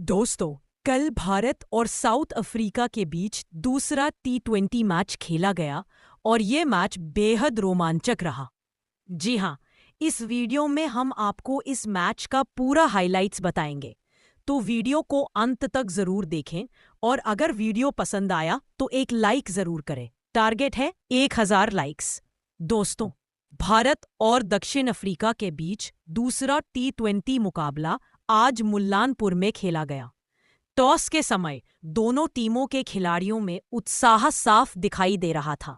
दोस्तों, कल भारत और साउथ अफ्रीका के बीच दूसरा T20 मैच खेला गया और ये मैच बेहद रोमांचक रहा। जी हाँ, इस वीडियो में हम आपको इस मैच का पूरा हाइलाइट्स बताएंगे, तो वीडियो को अंत तक जरूर देखें और अगर वीडियो पसंद आया तो एक लाइक जरूर करें। टारगेट है 1000 लाइक्स। दोस्तों, भारत और दक्षिण अफ्रीका के बीच दूसरा T20 मुकाबला आज मुल्लानपुर में खेला गया। टॉस के समय दोनों टीमों के खिलाड़ियों में उत्साह साफ दिखाई दे रहा था।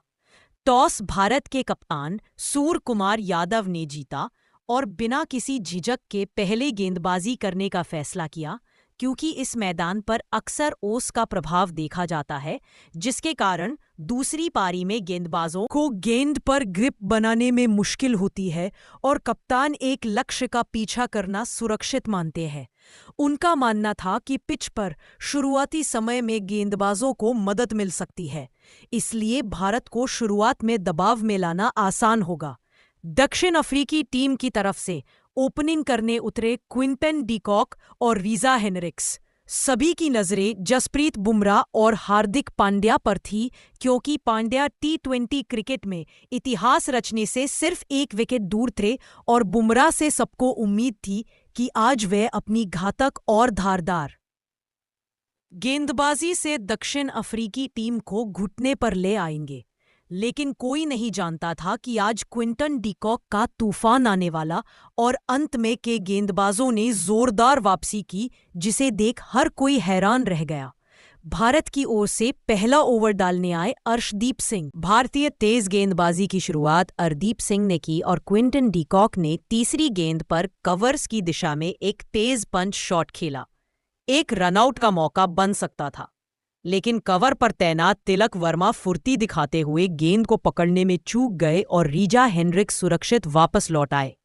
टॉस भारत के कप्तान सूर्य कुमार यादव ने जीता और बिना किसी झिझक के पहले गेंदबाजी करने का फैसला किया, क्योंकि इस मैदान पर अक्सर ओस का प्रभाव देखा जाता है, जिसके कारण दूसरी पारी में गेंदबाजों को गेंद पर ग्रिप बनाने में मुश्किल होती है और कप्तान एक लक्ष्य का पीछा करना सुरक्षित मानते हैं। उनका मानना था कि पिच पर शुरुआती समय में गेंदबाजों को मदद मिल सकती है, इसलिए भारत को शुरुआत में दबाव में लाना आसान होगा। दक्षिण अफ्रीकी टीम की तरफ से ओपनिंग करने उतरे क्विंटन डी कॉक और रीजा हेनरिक्स। सभी की नजरें जसप्रीत बुमराह और हार्दिक पांड्या पर थी, क्योंकि पांड्या T20 क्रिकेट में इतिहास रचने से सिर्फ एक विकेट दूर थे और बुमराह से सबको उम्मीद थी कि आज वे अपनी घातक और धारदार गेंदबाजी से दक्षिण अफ्रीकी टीम को घुटने पर ले आएंगे। लेकिन कोई नहीं जानता था कि आज क्विंटन डी कॉक का तूफान आने वाला और अंत में के गेंदबाजों ने जोरदार वापसी की, जिसे देख हर कोई हैरान रह गया। भारत की ओर से पहला ओवर डालने आए अर्शदीप सिंह। भारतीय तेज गेंदबाजी की शुरुआत अर्शदीप सिंह ने की और क्विंटन डी कॉक ने तीसरी गेंद पर कवर्स की दिशा में एक तेज पंच शॉट खेला। एक रनआउट का मौका बन सकता था, लेकिन कवर पर तैनात तिलक वर्मा फुर्ती दिखाते हुए गेंद को पकड़ने में चूक गए और रीजा हेनरिक्स सुरक्षित वापस लौट आए।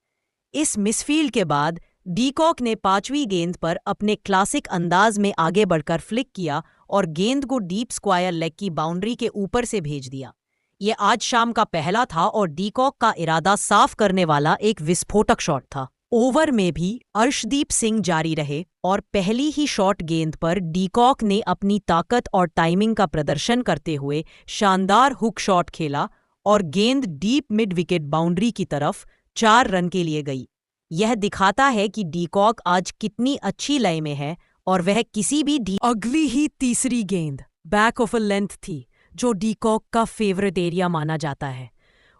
इस मिसफील्ड के बाद डी कॉक ने पांचवी गेंद पर अपने क्लासिक अंदाज में आगे बढ़कर फ्लिक किया और गेंद को डीप स्क्वायर लेग की बाउंड्री के ऊपर से भेज दिया। यह आज शाम का पहला था और डी कॉक का इरादा साफ करने वाला एक विस्फोटक शॉट था। ओवर में भी अर्शदीप सिंह जारी रहे और पहली ही शॉट गेंद पर डी कॉक ने अपनी ताकत और टाइमिंग का प्रदर्शन करते हुए शानदार हुक शॉट खेला और गेंद डीप मिड विकेट बाउंड्री की तरफ 4 रन के लिए गई। यह दिखाता है कि डी कॉक आज कितनी अच्छी लय में है और वह किसी भी अगली ही तीसरी गेंद बैक ऑफ अ लेंथ थी, जो डी कॉक का फेवरेट एरिया माना जाता है।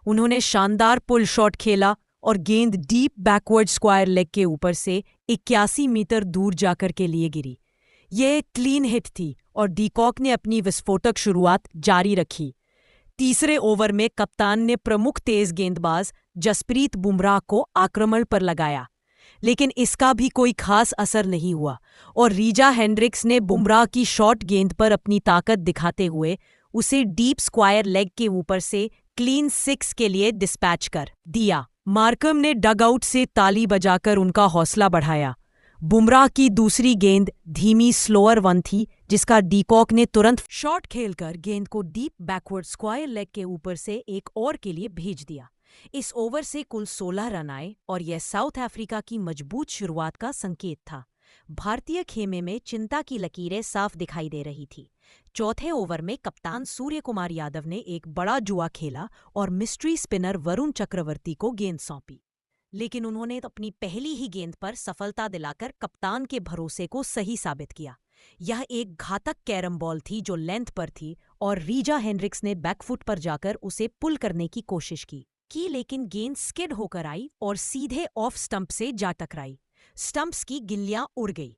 उन्होंने शानदार पुल शॉट खेला और गेंद डीप बैकवर्ड स्क्वायर लेग के ऊपर से 81 मीटर दूर जाकर के लिए गिरी। यह एक क्लीन हिट थी और डी कॉक ने अपनी विस्फोटक शुरुआत जारी रखी। तीसरे ओवर में कप्तान ने प्रमुख तेज गेंदबाज जसप्रीत बुमराह को आक्रमण पर लगाया, लेकिन इसका भी कोई खास असर नहीं हुआ और रीजा हेनरिक्स ने बुमराह की शॉर्ट गेंद पर अपनी ताकत दिखाते हुए उसे डीप स्क्वायर लेग के ऊपर से क्लीन 6 के लिए डिस्पैच कर दिया। मार्कम ने डगआउट से ताली बजाकर उनका हौसला बढ़ाया। बुमराह की दूसरी गेंद धीमी स्लोअर वन थी, जिसका डी कॉक ने तुरंत शॉट खेलकर गेंद को डीप बैकवर्ड स्क्वायर लेग के ऊपर से एक और के लिए भेज दिया। इस ओवर से कुल 16 रन आए और यह साउथ अफ्रीका की मजबूत शुरुआत का संकेत था। भारतीय खेमे में चिंता की लकीरें साफ दिखाई दे रही थी। चौथे ओवर में कप्तान सूर्य कुमार यादव ने एक बड़ा जुआ खेला और मिस्ट्री स्पिनर वरुण चक्रवर्ती को गेंद सौंपी, लेकिन उन्होंने अपनी पहली ही गेंद पर सफलता दिलाकर कप्तान के भरोसे को सही साबित किया। यह एक घातक कैरम बॉल थी जो लेंथ पर थी और रीजा हेनरिक्स ने बैकफुट पर जाकर उसे पुल करने की कोशिश की, लेकिन गेंद स्किड होकर आई और सीधे ऑफ स्टंप से जा टकराई। स्टंप्स की गिल्लियां उड़ गई।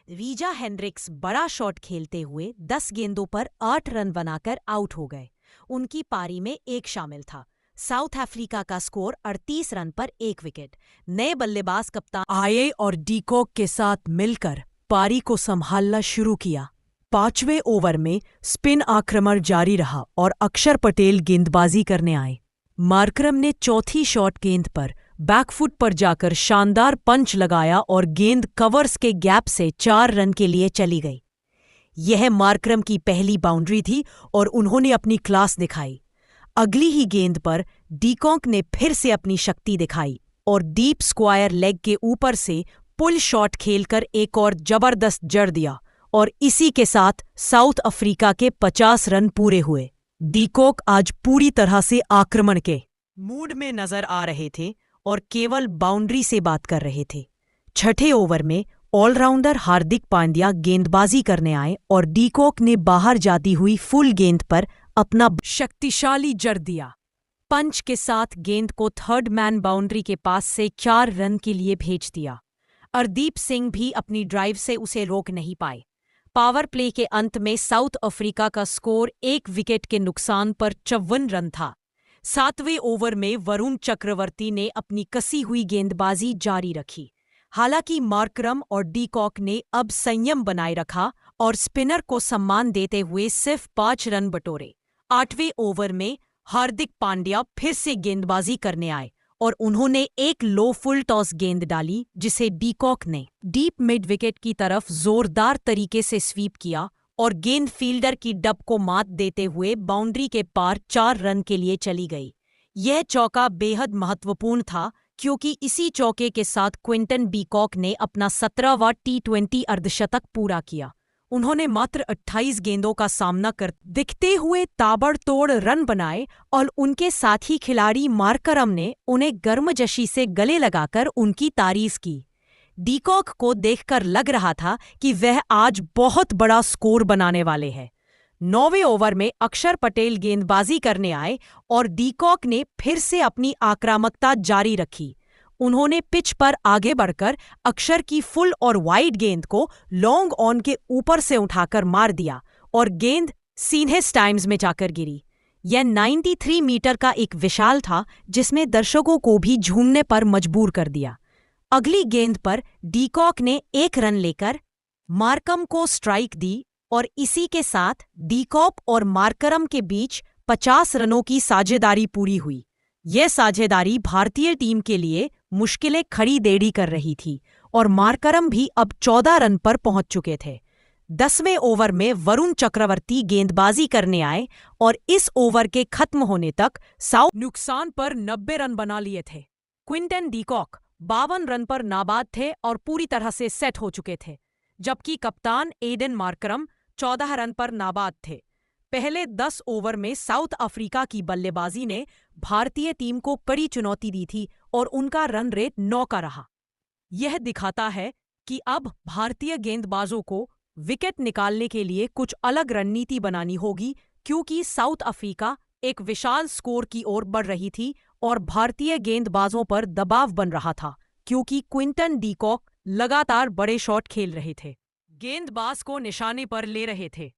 रीजा हेनरिक्स बड़ा शॉट खेलते हुए 10 गेंदों पर 8 रन बनाकर आउट हो गए। उनकी पारी में एक शामिल था। साउथ अफ्रीका का स्कोर 38 रन पर 1 विकेट। नए बल्लेबाज कप्तान आए और डी कॉक के साथ मिलकर पारी को संभालना शुरू किया। 5वें ओवर में स्पिन आक्रमण जारी रहा और अक्षर पटेल गेंदबाजी करने आए। मार्करम ने चौथी शॉट गेंद पर बैकफुट पर जाकर शानदार पंच लगाया और गेंद कवर्स के गैप से 4 रन के लिए चली गई। यह मार्करम की पहली बाउंड्री थी और उन्होंने अपनी क्लास दिखाई। अगली ही गेंद पर डी कॉक ने फिर से अपनी शक्ति दिखाई और डीप स्क्वायर लेग के ऊपर से पुल शॉट खेलकर एक और जबरदस्त जड़ दिया और इसी के साथ साउथ अफ्रीका के 50 रन पूरे हुए। डी कॉक आज पूरी तरह से आक्रमण के मूड में नजर आ रहे थे और केवल बाउंड्री से बात कर रहे थे। छठे ओवर में ऑलराउंडर हार्दिक पांड्या गेंदबाजी करने आए और डी कॉक ने बाहर जाती हुई फुल गेंद पर अपना शक्तिशाली जड़ दिया। पंच के साथ गेंद को थर्ड मैन बाउंड्री के पास से 4 रन के लिए भेज दिया। हरदीप सिंह भी अपनी ड्राइव से उसे रोक नहीं पाए। पावर प्ले के अंत में साउथ अफ्रीका का स्कोर 1 विकेट के नुकसान पर 54 रन था। 7वें ओवर में वरुण चक्रवर्ती ने अपनी कसी हुई गेंदबाजी जारी रखी। हालांकि मार्करम और डी कॉक ने अब संयम बनाए रखा और स्पिनर को सम्मान देते हुए सिर्फ 5 रन बटोरे। 8वें ओवर में हार्दिक पांड्या फिर से गेंदबाजी करने आए और उन्होंने एक लो फुल टॉस गेंद डाली जिसे डी कॉक ने डीप मिड विकेट की तरफ जोरदार तरीके से स्वीप किया और गेंद फील्डर की डब को मात देते हुए बाउंड्री के पार 4 रन के लिए चली गई। यह चौका बेहद महत्वपूर्ण था क्योंकि इसी चौके के साथ क्विंटन डी कॉक ने अपना 17वां T20 अर्धशतक पूरा किया। उन्होंने मात्र 28 गेंदों का सामना कर दिखते हुए ताबड़तोड़ रन बनाए और उनके साथी खिलाड़ी मार्करम ने उन्हें गर्मजोशी से गले लगाकर उनकी तारीफ की। डी कॉक को देखकर लग रहा था कि वह आज बहुत बड़ा स्कोर बनाने वाले हैं। 9वें ओवर में अक्षर पटेल गेंदबाजी करने आए और डी कॉक ने फिर से अपनी आक्रामकता जारी रखी। उन्होंने पिच पर आगे बढ़कर अक्षर की फुल और वाइड गेंद को लॉन्ग ऑन के ऊपर से उठाकर मार दिया और गेंद सीधे स्टैंड्स में जाकर गिरी। यह 93 मीटर का एक विशाल था जिसमें दर्शकों को भी झूमने पर मजबूर कर दिया। अगली गेंद पर डी कॉक ने 1 रन लेकर मार्करम को स्ट्राइक दी और इसी के साथ डी कॉक और मार्करम के बीच 50 रनों की साझेदारी पूरी हुई। यह साझेदारी भारतीय टीम के लिए मुश्किलें खड़ी देड़ी कर रही थी और मार्करम भी अब 14 रन पर पहुंच चुके थे। 10वें ओवर में वरुण चक्रवर्ती गेंदबाजी करने आए और इस ओवर के खत्म होने तक साउथ नुकसान पर 90 रन बना लिए थे। क्विंटन डी कॉक 52 रन पर नाबाद थे और पूरी तरह से सेट हो चुके थे, जबकि कप्तान एडन मार्करम 14 रन पर नाबाद थे। पहले 10 ओवर में साउथ अफ्रीका की बल्लेबाजी ने भारतीय टीम को कड़ी चुनौती दी थी और उनका रन रेट 9 का रहा। यह दिखाता है कि अब भारतीय गेंदबाजों को विकेट निकालने के लिए कुछ अलग रणनीति बनानी होगी क्योंकि साउथ अफ्रीका एक विशाल स्कोर की ओर बढ़ रही थी और भारतीय गेंदबाजों पर दबाव बन रहा था क्योंकि क्विंटन डी कॉक लगातार बड़े शॉट खेल रहे थे, गेंदबाज को निशाने पर ले रहे थे।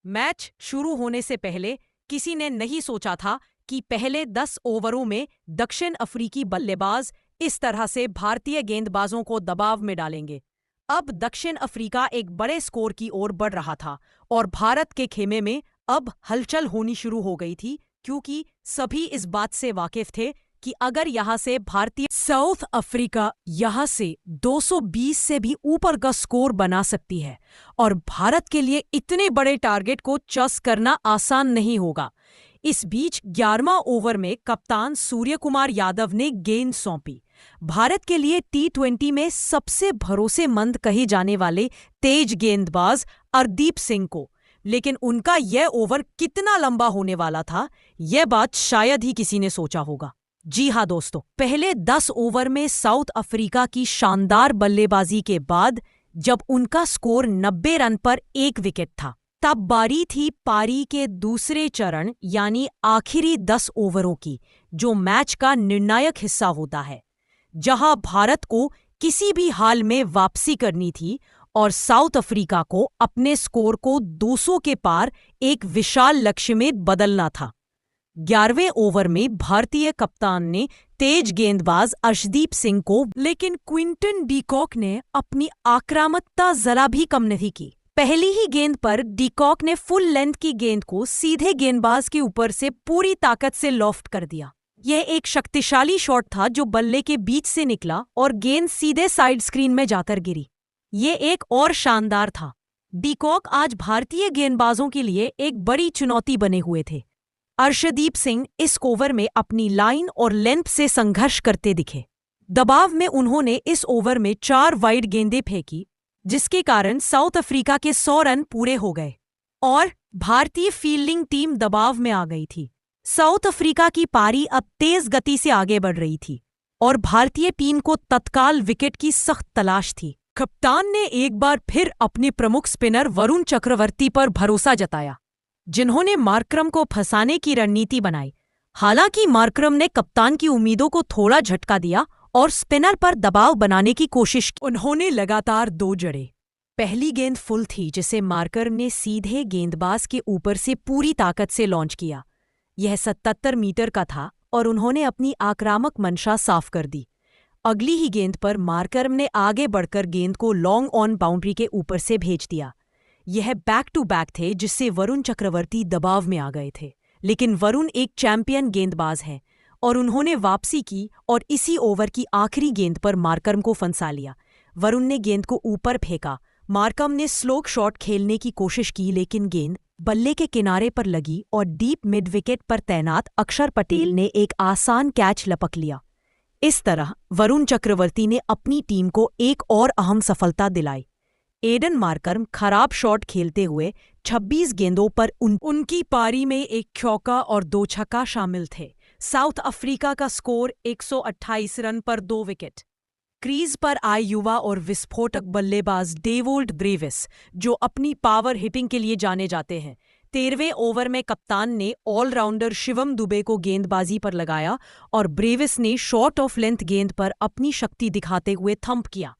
मैच शुरू होने से पहले किसी ने नहीं सोचा था कि पहले 10 ओवरों में दक्षिण अफ्रीकी बल्लेबाज इस तरह से भारतीय गेंदबाजों को दबाव में डालेंगे। अब दक्षिण अफ्रीका एक बड़े स्कोर की ओर बढ़ रहा था और भारत के खेमे में अब हलचल होनी शुरू हो गई थी क्योंकि सभी इस बात से वाकिफ थे कि अगर यहां से भारतीय साउथ अफ्रीका यहां से 220 से भी ऊपर का स्कोर बना सकती है और भारत के लिए इतने बड़े टारगेट को चेस करना आसान नहीं होगा। इस बीच 11वां ओवर में कप्तान सूर्य कुमार यादव ने गेंद सौंपी भारत के लिए T20 में सबसे भरोसेमंद कहे जाने वाले तेज गेंदबाज हरदीप सिंह को, लेकिन उनका यह ओवर कितना लंबा होने वाला था यह बात शायद ही किसी ने सोचा होगा। जी हाँ दोस्तों, पहले 10 ओवर में साउथ अफ्रीका की शानदार बल्लेबाजी के बाद जब उनका स्कोर 90 रन पर 1 विकेट था, तब बारी थी पारी के दूसरे चरण यानी आखिरी 10 ओवरों की, जो मैच का निर्णायक हिस्सा होता है, जहां भारत को किसी भी हाल में वापसी करनी थी और साउथ अफ्रीका को अपने स्कोर को 200 के पार एक विशाल लक्ष्य में बदलना था। 11वें ओवर में भारतीय कप्तान ने तेज गेंदबाज अर्शदीप सिंह को, लेकिन क्विंटन डी कॉक ने अपनी आक्रामकता जरा भी कम नहीं की। पहली ही गेंद पर डी कॉक ने फुल लेंथ की गेंद को सीधे गेंदबाज के ऊपर से पूरी ताकत से लॉफ्ट कर दिया। यह एक शक्तिशाली शॉट था जो बल्ले के बीच से निकला और गेंद सीधे साइड स्क्रीन में जाकर गिरी। ये एक और शानदार था। डी कॉक आज भारतीय गेंदबाजों के लिए एक बड़ी चुनौती बने हुए थे। अर्शदीप सिंह इस ओवर में अपनी लाइन और लेंथ से संघर्ष करते दिखे। दबाव में उन्होंने इस ओवर में 4 वाइड गेंदें फेंकी, जिसके कारण साउथ अफ्रीका के 100 रन पूरे हो गए और भारतीय फील्डिंग टीम दबाव में आ गई थी। साउथ अफ्रीका की पारी अब तेज गति से आगे बढ़ रही थी और भारतीय टीम को तत्काल विकेट की सख्त तलाश थी। कप्तान ने एक बार फिर अपने प्रमुख स्पिनर वरुण चक्रवर्ती पर भरोसा जताया, जिन्होंने मार्करम को फंसाने की रणनीति बनाई। हालांकि मार्करम ने कप्तान की उम्मीदों को थोड़ा झटका दिया और स्पिनर पर दबाव बनाने की कोशिश की। उन्होंने लगातार 2 जड़े। पहली गेंद फुल थी, जिसे मार्करम ने सीधे गेंदबाज के ऊपर से पूरी ताकत से लॉन्च किया। यह 77 मीटर का था और उन्होंने अपनी आक्रामक मंशा साफ कर दी। अगली ही गेंद पर मार्करम ने आगे बढ़कर गेंद को लॉन्ग ऑन बाउंड्री के ऊपर से भेज दिया। यह बैक टू बैक थे, जिससे वरुण चक्रवर्ती दबाव में आ गए थे। लेकिन वरुण एक चैंपियन गेंदबाज हैं और उन्होंने वापसी की और इसी ओवर की आखिरी गेंद पर मार्करम को फंसा लिया। वरुण ने गेंद को ऊपर फेंका। मार्करम ने स्लोक शॉट खेलने की कोशिश की, लेकिन गेंद बल्ले के किनारे पर लगी और डीप मिड विकेट पर तैनात अक्षर पटेल ने एक आसान कैच लपक लिया। इस तरह वरुण चक्रवर्ती ने अपनी टीम को एक और अहम सफलता दिलाई। एडन मार्करम खराब शॉट खेलते हुए 26 गेंदों पर उनकी पारी में एक चौका और 2 छक्का शामिल थे। साउथ अफ्रीका का स्कोर 128 रन पर 2 विकेट। क्रीज पर आए युवा और विस्फोटक बल्लेबाज डेवोल्ट ब्रेविस, जो अपनी पावर हिटिंग के लिए जाने जाते हैं, 13वें ओवर में कप्तान ने ऑलराउंडर शिवम दुबे को गेंदबाजी पर लगाया और ब्रेविस ने शॉर्ट ऑफ लेंथ गेंद पर अपनी शक्ति दिखाते हुए थंप किया।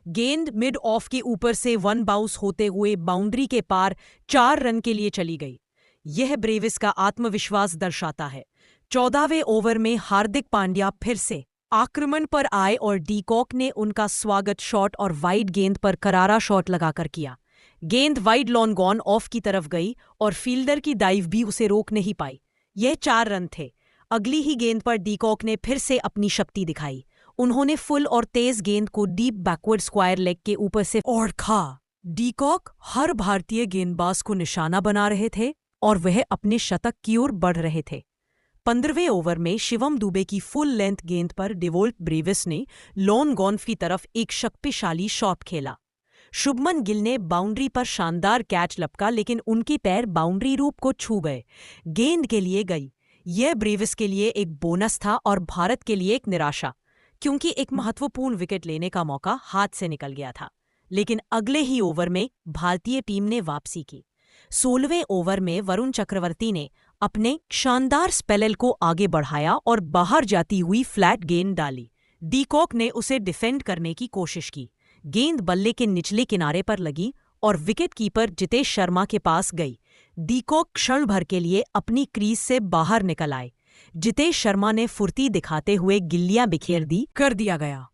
गेंद मिड ऑफ के ऊपर से 1 बाउंस होते हुए बाउंड्री के पार 4 रन के लिए चली गई। यह ब्रेविस का आत्मविश्वास दर्शाता है। 14वें ओवर में हार्दिक पांड्या फिर से आक्रमण पर आए और डीकॉक ने उनका स्वागत शॉट और वाइड गेंद पर करारा शॉट लगाकर किया। गेंद वाइड लॉन गॉन ऑफ की तरफ गई और फील्डर की डाइव भी उसे रोक नहीं पाई। यह 4 रन थे। अगली ही गेंद पर डीकॉक ने फिर से अपनी शक्ति दिखाई। उन्होंने फुल और तेज गेंद को डीप बैकवर्ड स्क्वायर लेग के ऊपर से और खा। डीकॉक हर भारतीय गेंदबाज को निशाना बना रहे थे और वह अपने शतक की ओर बढ़ रहे थे। 15वें ओवर में शिवम दुबे की फुल लेंथ गेंद पर डेवोल्ट ब्रेविस ने लॉन गॉन्फ की तरफ एक शक्तिशाली शॉट खेला। शुभमन गिल ने बाउंड्री पर शानदार कैच लपका, लेकिन उनके पैर बाउंड्री रूप को छू गए। गेंद के लिए गई। यह ब्रेविस के लिए एक बोनस था और भारत के लिए एक निराशा, क्योंकि एक महत्वपूर्ण विकेट लेने का मौका हाथ से निकल गया था। लेकिन अगले ही ओवर में भारतीय टीम ने वापसी की। 16वें ओवर में वरुण चक्रवर्ती ने अपने शानदार स्पेल को आगे बढ़ाया और बाहर जाती हुई फ्लैट गेंद डाली। डीकॉक ने उसे डिफेंड करने की कोशिश की। गेंद बल्ले के निचले किनारे पर लगी और विकेटकीपर जितेश शर्मा के पास गई। डीकॉक क्षण भर के लिए अपनी क्रीज से बाहर निकल आए। जितेश शर्मा ने फुर्ती दिखाते हुए गिल्लियां बिखेर दी कर दिया गया।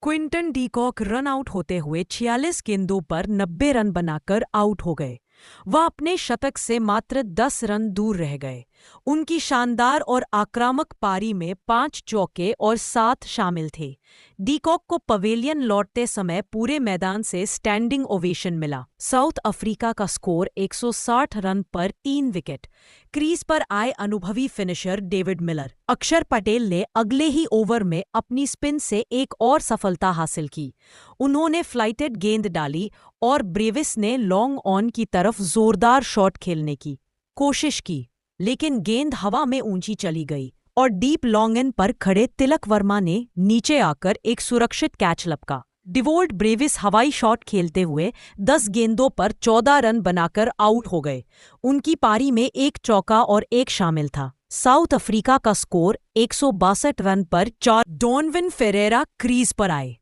क्विंटन डीकॉक रन आउट होते हुए 46 गेंदों पर 90 रन बनाकर आउट हो गए। वह अपने शतक से मात्र 10 रन दूर रह गए। उनकी शानदार और आक्रामक पारी में 5 चौके और 7 शामिल थे। डीकॉक को पवेलियन लौटते समय पूरे मैदान से स्टैंडिंग ओवेशन मिला। साउथ अफ्रीका का स्कोर 160 रन पर 3 विकेट। क्रीज पर आए अनुभवी फिनिशर डेविड मिलर, अक्षर पटेल ने अगले ही ओवर में अपनी स्पिन से एक और सफलता हासिल की। उन्होंने फ्लाइटेड गेंद डाली और ब्रेविस ने लॉन्ग ऑन की तरफ जोरदार शॉट खेलने की कोशिश की, लेकिन गेंद हवा में ऊंची चली गई और डीप लॉन्ग एन पर खड़े तिलक वर्मा ने नीचे आकर एक सुरक्षित कैच लपका। डेवोल्ट ब्रेविस हवाई शॉट खेलते हुए 10 गेंदों पर 14 रन बनाकर आउट हो गए। उनकी पारी में एक चौका और एक शामिल था। साउथ अफ्रीका का स्कोर 162 रन पर 4। डॉनविन फेरेरा क्रीज पर आए।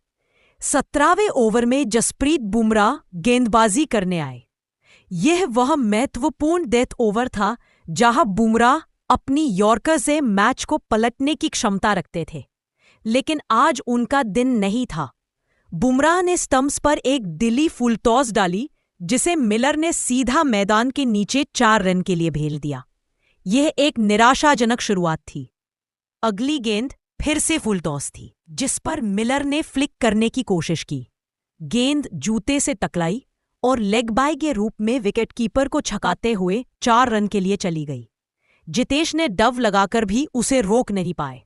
17वें ओवर में जसप्रीत बुमराह गेंदबाजी करने आए। यह वह महत्वपूर्ण डेथ ओवर था जहां बुमराह अपनी यॉर्कर से मैच को पलटने की क्षमता रखते थे, लेकिन आज उनका दिन नहीं था। बुमराह ने स्टंप्स पर एक दिली फुल टॉस डाली, जिसे मिलर ने सीधा मैदान के नीचे 4 रन के लिए भेज दिया। यह एक निराशाजनक शुरुआत थी। अगली गेंद फिर से फुल टॉस थी, जिस पर मिलर ने फ्लिक करने की कोशिश की। गेंद जूते से टकराई और लेग बाय के रूप में विकेटकीपर को छकाते हुए 4 रन के लिए चली गई। जितेश ने डव लगाकर भी उसे रोक नहीं पाए।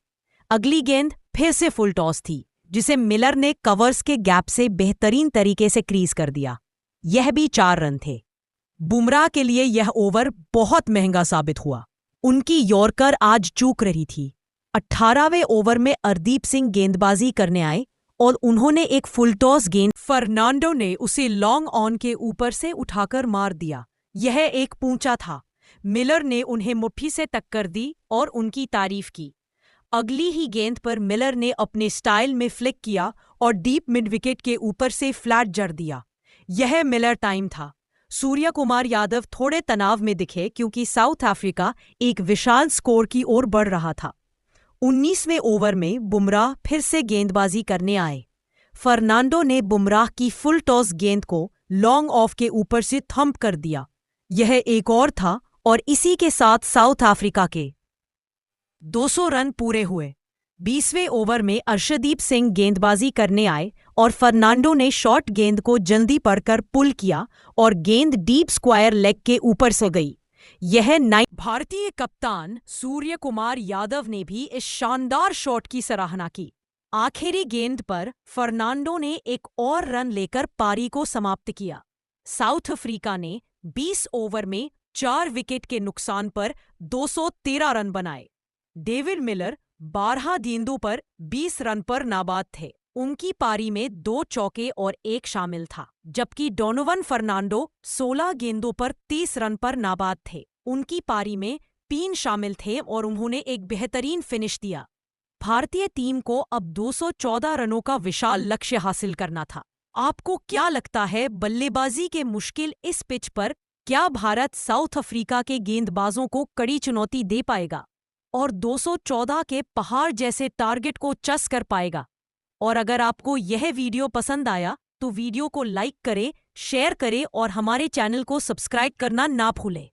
अगली गेंद फिर से फुल टॉस थी, जिसे मिलर ने कवर्स के गैप से बेहतरीन तरीके से क्रीज कर दिया। यह भी 4 रन थे। बुमराह के लिए यह ओवर बहुत महंगा साबित हुआ। उनकी यॉर्कर आज चूक रही थी। 18वें ओवर में अर्दीप सिंह गेंदबाजी करने आए और उन्होंने एक फुल टॉस गेंद फर्नांडो ने उसे लॉन्ग ऑन के ऊपर से उठाकर मार दिया। यह एक पूंचा था। मिलर ने उन्हें मुट्ठी से टक्कर दी और उनकी तारीफ की। अगली ही गेंद पर मिलर ने अपने स्टाइल में फ्लिक किया और डीप मिड विकेट के ऊपर से फ्लैट जड़ दिया। यह मिलर टाइम था। सूर्य कुमार यादव थोड़े तनाव में दिखे क्योंकि साउथ अफ्रीका एक विशाल स्कोर की ओर बढ़ रहा था। 19वें ओवर में बुमराह फिर से गेंदबाजी करने आए। फर्नांडो ने बुमराह की फुल टॉस गेंद को लॉन्ग ऑफ के ऊपर से थंप कर दिया। यह एक और था और इसी के साथ साउथ अफ्रीका के 200 रन पूरे हुए। 20वें ओवर में अर्शदीप सिंह गेंदबाजी करने आए और फर्नांडो ने शॉर्ट गेंद को जल्दी पड़कर पुल किया और गेंद डीप स्क्वायर लेग के ऊपर से गई। यह भारतीय कप्तान सूर्य कुमार यादव ने भी इस शानदार शॉट की सराहना की। आखिरी गेंद पर फर्नांडो ने एक और रन लेकर पारी को समाप्त किया। साउथ अफ्रीका ने 20 ओवर में 4 विकेट के नुकसान पर 213 रन बनाए। डेविड मिलर 12 गेंदों पर 20 रन पर नाबाद थे। उनकी पारी में 2 चौके और 1 शामिल था, जबकि डोनोवन फर्नांडो 16 गेंदों पर 30 रन पर नाबाद थे। उनकी पारी में 3 शामिल थे और उन्होंने एक बेहतरीन फिनिश दिया। भारतीय टीम को अब 214 रनों का विशाल लक्ष्य हासिल करना था। आपको क्या लगता है, बल्लेबाजी के मुश्किल इस पिच पर क्या भारत साउथ अफ्रीका के गेंदबाजों को कड़ी चुनौती दे पाएगा और 214 के पहाड़ जैसे टारगेट को चस कर पाएगा? और अगर आपको यह वीडियो पसंद आया तो वीडियो को लाइक करें, शेयर करें और हमारे चैनल को सब्सक्राइब करना ना भूलें।